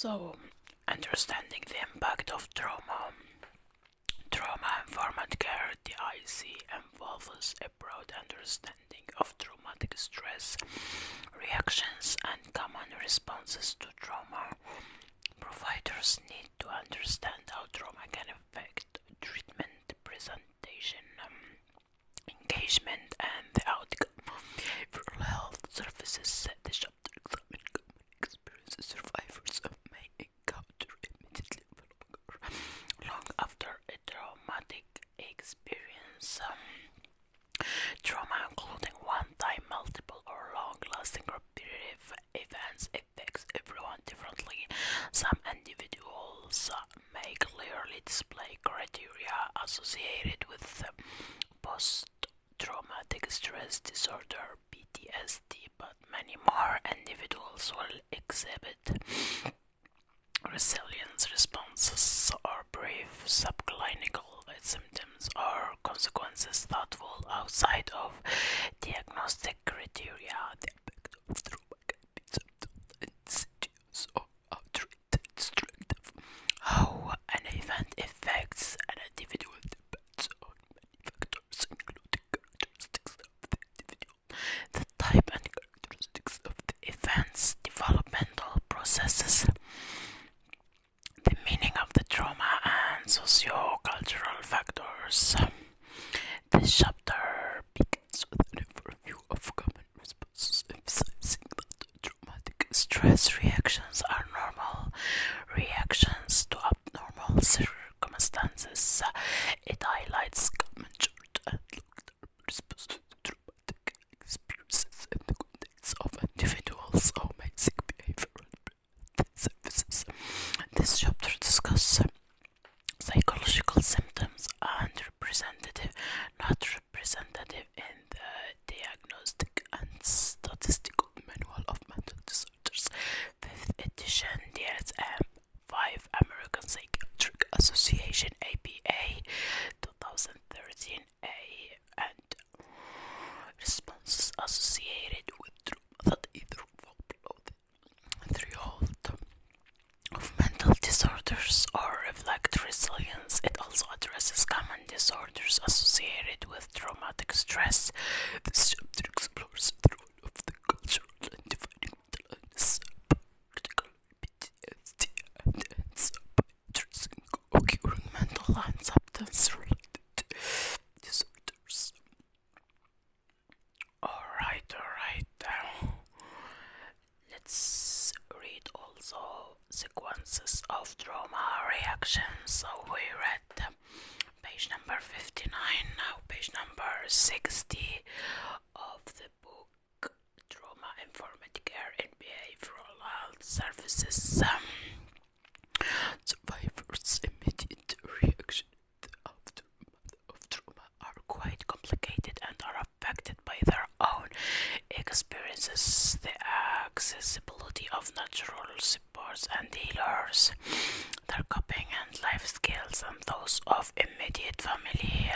So, understanding the impact of trauma. Trauma-informed care (TIC) involves a broad understanding of traumatic stress reactions and common responses to trauma. Providers need to understand how trauma can affect treatment, presentation, engagement, and the outcome of behavioral health services. The chapter examines common experiences survivors may encounter immediately long after a traumatic experience. Trauma, including one-time, multiple, or long-lasting repetitive events, affects everyone differently. Some individuals may clearly display criteria associated with post-traumatic stress disorder (PTSD), but many more individuals will exhibit resilience responses or brief subclinical symptoms or consequences that fall outside of diagnostic criteria. The impact of trauma can be subtle, insidious, or outright destructive. How an event affects an individual depends on many factors, including characteristics of the individual, the type and characteristics of the event's developmental processes, the meaning of the trauma, and socio-cultural factors. This chapter begins with an overview of common responses, emphasizing that traumatic stress reactions are normal reactions to abnormal circumstances. It highlights common short and long-term responses to traumatic experiences in the context of individuals who may seek behavioral services. This chapter discusses psychological symptoms and not representative in the Diagnostic and Statistical Manual of Mental Disorders, 5th edition, DSM-5, American Psychiatric Association, APA, 2013, and responses associated with trauma that either fall below the threshold of mental disorders or reflect resilience. It also addresses common disorders associated with traumatic stress. This chapter explores the role of the cultural and defining mental illness, particularly PTSD, and ends by addressing occurring mental and substance-related disorders. Alright. Let's read also sequences of trauma reactions. So we read page number 59, now page number 60 of the book Trauma-Informed Care in Behavioral Health Services. Survivors' immediate reaction of trauma are quite complicated and are affected by their own experiences, the accessibility of natural supports and healers, their coping and life skills, and those of immediate family,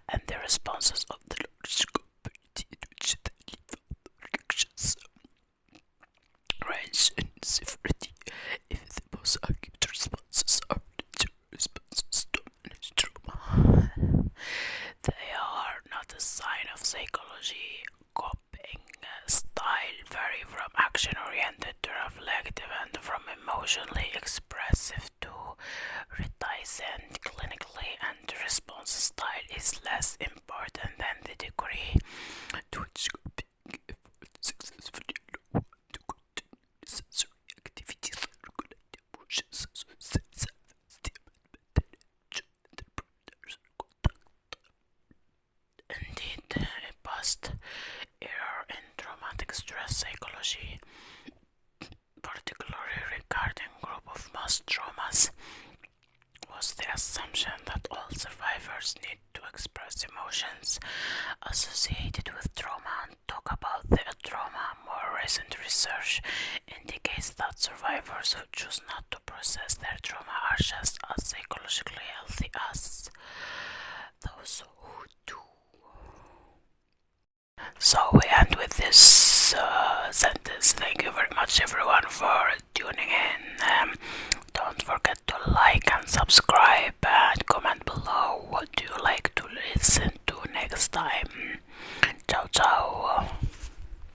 and the responses of the large community in which they live. Reactions range in severity. If the most acute responses are natural responses to manage trauma, they are not a sign of psychology. Coping style vary from action-oriented to reflective and from emotionally expressive to reticent clinically, and response style is less important than the degree to which coping efforts successfully allow one to continue necessary activities and regulate emotions, such as self-esteem and mental contact. Indeed, a past error in traumatic stress psychology, particularly regarding group of mass traumas, was the assumption that all survivors need to express emotions associated with trauma and talk about their trauma. More recent research indicates that survivors who choose not to process their trauma are just as psychologically healthy as those who do. So we end with this sentence. Thank you very much everyone for tuning in. subscribe.